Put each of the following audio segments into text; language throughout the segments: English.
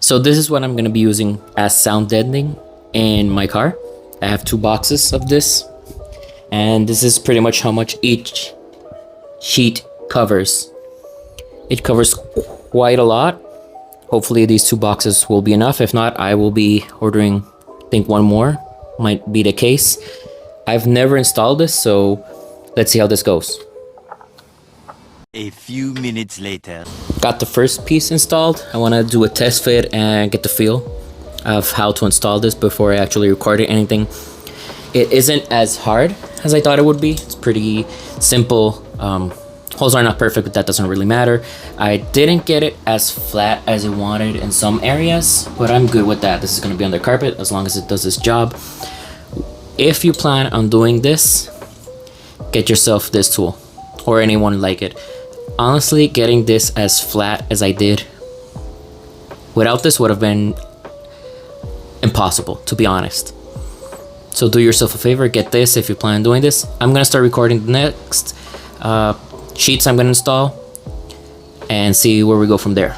So this is what I'm gonna be using as sound deadening in my car. I have 2 boxes of this, and this is pretty much how much each sheet covers. It covers quite a lot. Hopefully these 2 boxes will be enough. If not, I will be ordering, I think, 1 more might be the case. I've never installed this, so let's see how this goes. A few minutes later. Got the first piece installed. I want to do a test fit and get the feel of how to install this before I actually record anything. It isn't as hard as I thought it would be. It's pretty simple. Holes are not perfect, but that doesn't really matter. I didn't get it as flat as I wanted in some areas, but I'm good with that. This is going to be under carpet as long as it does its job. If you plan on doing this, get yourself this tool or anyone like it. Honestly, getting this as flat as I did without this would have been impossible, to be honest. So do yourself a favor, get this if you plan on doing this. I'm gonna start recording the next sheets I'm gonna install and see where we go from there.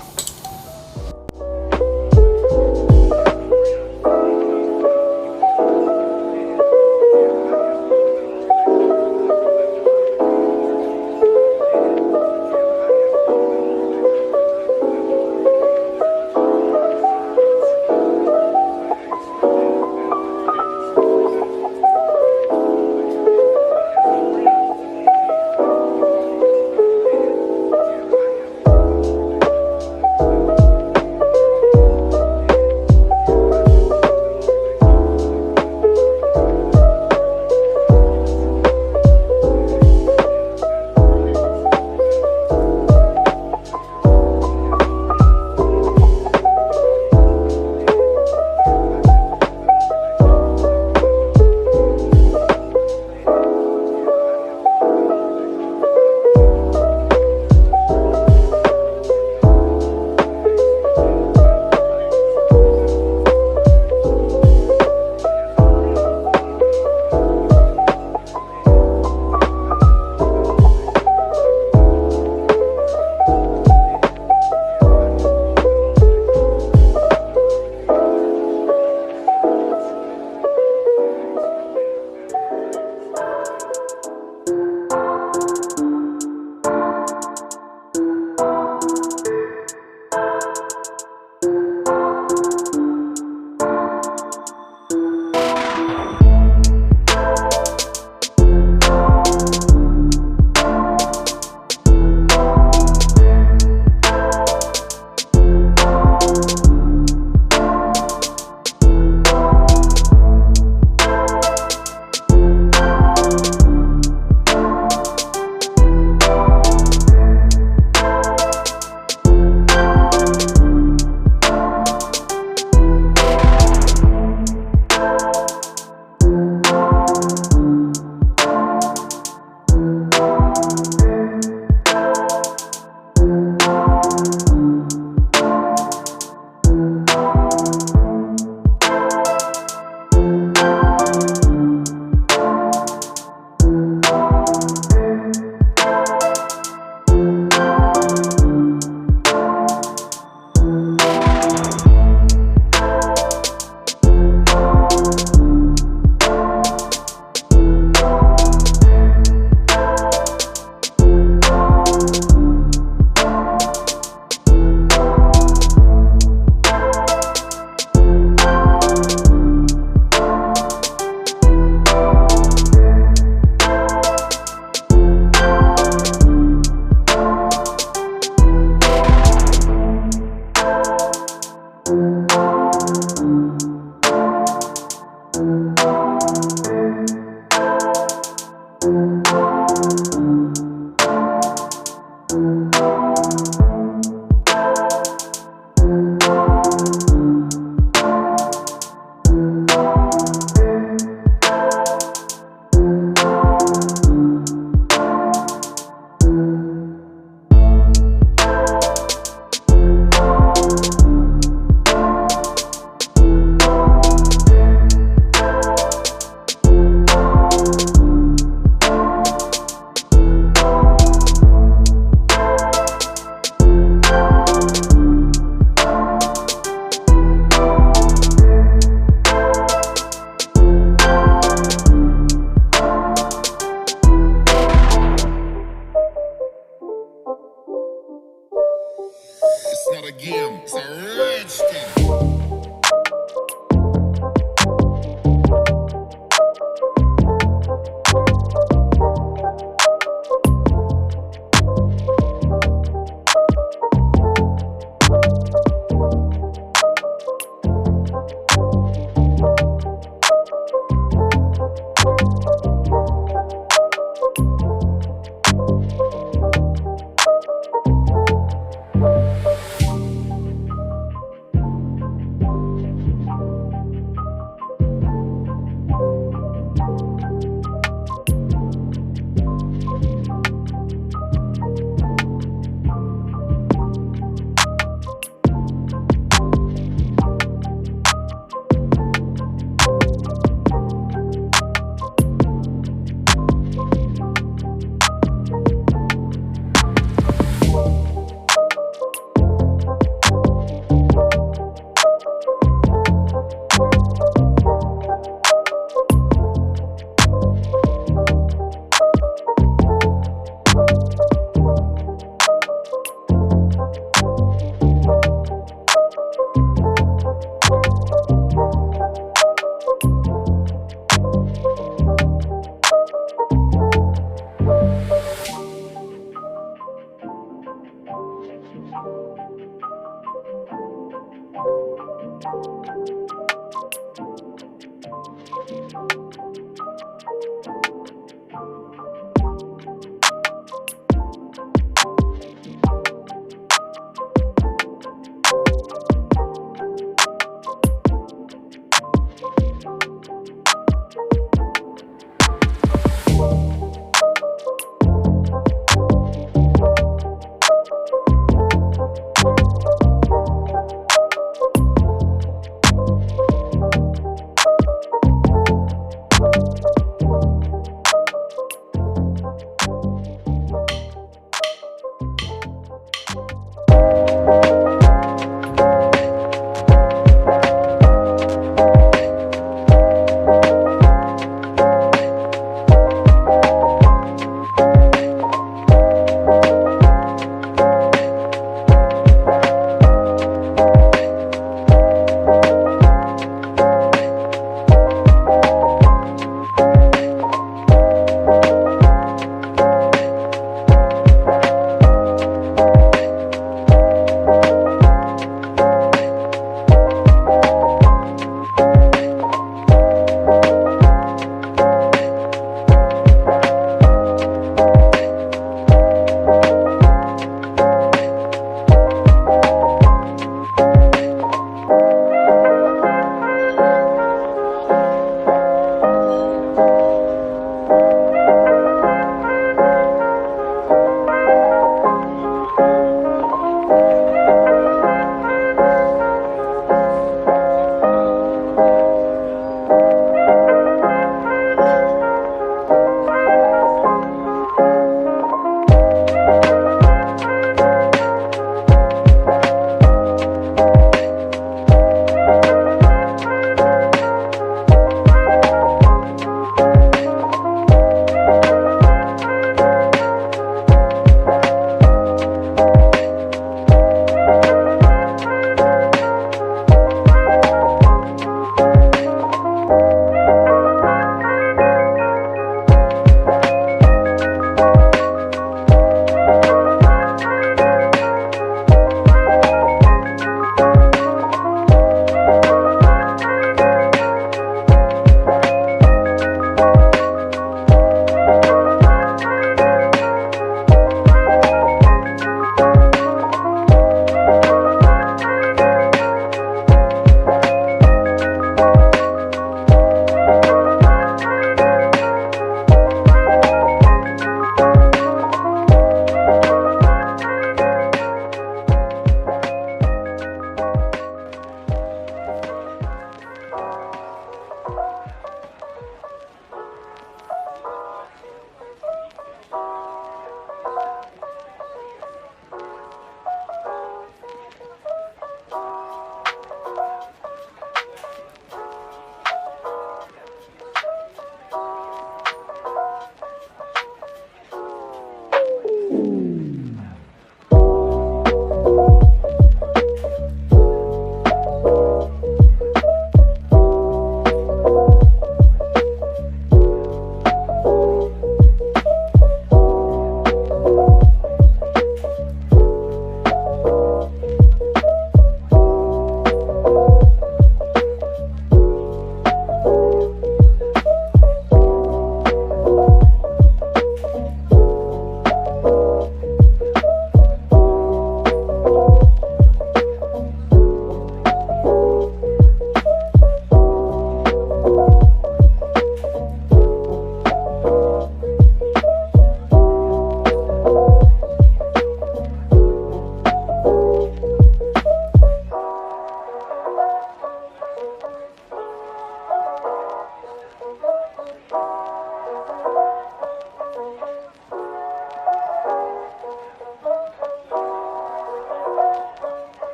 game. It's a rich thing.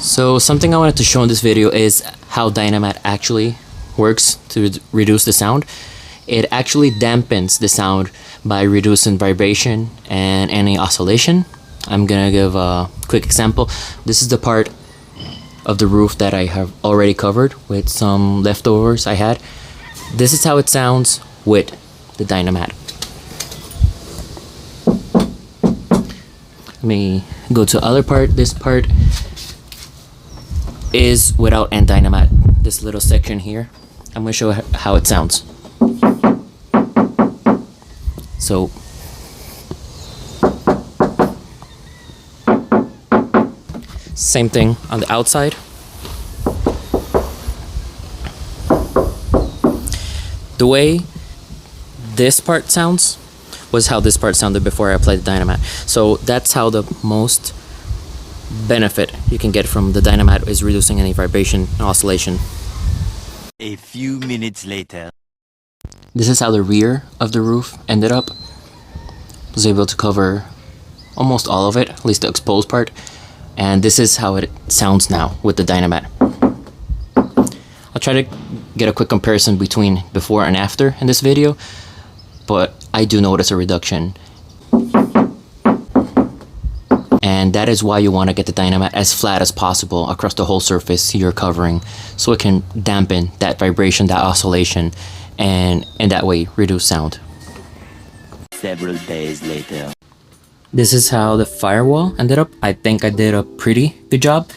So something I wanted to show in this video is how Dynamat actually works to reduce the sound. It actually dampens the sound by reducing vibration and any oscillation. I'm gonna give a quick example. This is the part of the roof that I have already covered with some leftovers I had. This is how it sounds with the Dynamat. Let me go to other part. This part is without any Dynamat. This little section here, I'm gonna show how it sounds. So same thing on the outside. The way this part sounds was how this part sounded before I applied the Dynamat. So that's how the most benefit you can get from the Dynamat is reducing any vibration and oscillation. A few minutes later. This is how the rear of the roof ended up. Was able to cover almost all of it, at least the exposed part. And this is how it sounds now with the Dynamat. I'll try to get a quick comparison between before and after in this video, but I do notice a reduction. And that is why you want to get the Dynamat as flat as possible across the whole surface you're covering, so it can dampen that vibration, that oscillation, and in that way reduce sound. Several days later. This is how the firewall ended up. I think I did a pretty good job.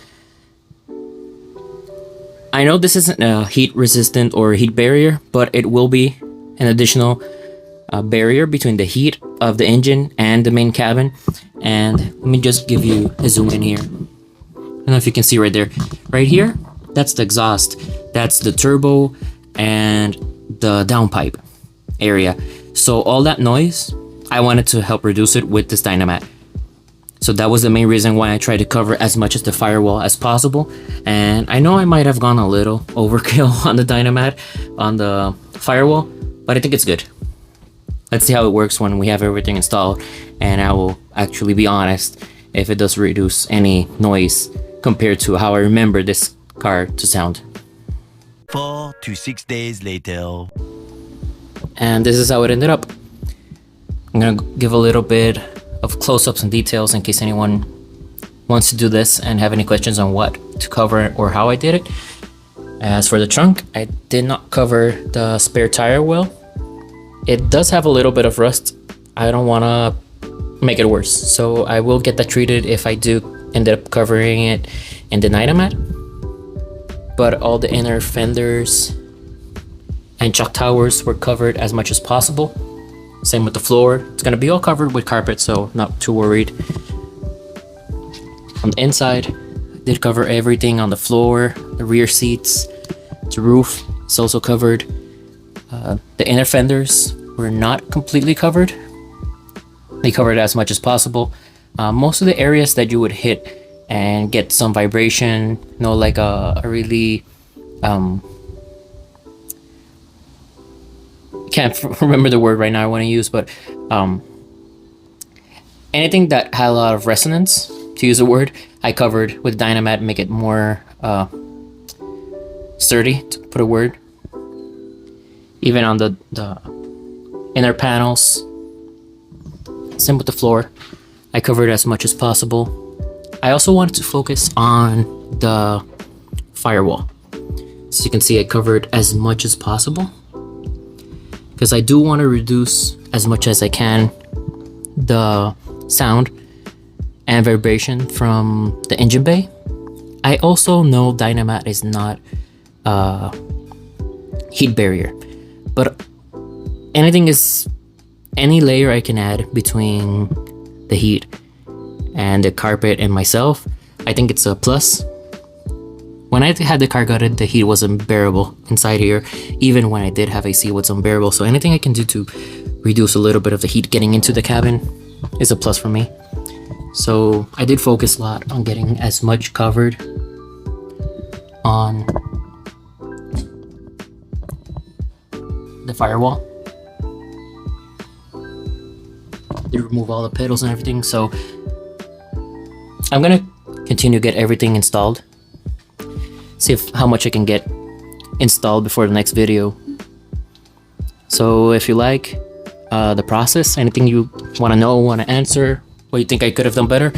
I know this isn't a heat resistant or heat barrier, but it will be an additional barrier between the heat of the engine and the main cabin. And let me just give you a zoom in here. I don't know if you can see right there. Right here, that's the exhaust. That's the turbo and the downpipe area. So all that noise, I wanted to help reduce it with this Dynamat. So that was the main reason why I tried to cover as much of the firewall as possible. And I know I might have gone a little overkill on the Dynamat, on the firewall, but I think it's good. Let's see how it works when we have everything installed, and I will actually be honest if it does reduce any noise compared to how I remember this car to sound. 4 to 6 days later. And this is how it ended up. I'm gonna give a little bit of close-ups and details in case anyone wants to do this and have any questions on what to cover or how I did it. As for the trunk, I did not cover the spare tire well. It does have a little bit of rust. I don't want to make it worse, so I will get that treated if I do end up covering it in the Dynamat. But all the inner fenders and shock towers were covered as much as possible. Same with the floor. It's gonna be all covered with carpet, so not too worried. On the inside, I did cover everything on the floor, the rear seats, the roof is also covered. The inner fenders were not completely covered. They covered as much as possible. Most of the areas that you would hit and get some vibration, you know, like a really can't remember the word right now I want to use, but anything that had a lot of resonance, to use a word, I covered with Dynamat, make it more sturdy, to put a word. Even on the inner panels, same with the floor, I covered as much as possible. I also wanted to focus on the firewall. So you can see I covered as much as possible, because I do want to reduce as much as I can the sound and vibration from the engine bay. I also know Dynamat is not a heat barrier, but any layer I can add between the heat and the carpet and myself, I think it's a plus. When I had the car gutted, the heat was unbearable inside here. Even when I did have AC, it was unbearable. So anything I can do to reduce a little bit of the heat getting into the cabin is a plus for me. So I did focus a lot on getting as much covered on the firewall. They remove all the pedals and everything, so I'm gonna continue to get everything installed see if how much I can get installed before the next video. So if you like the process, anything you want to know, want to answer, what you think I could have done better,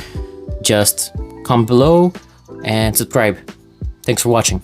just comment below and subscribe. Thanks for watching.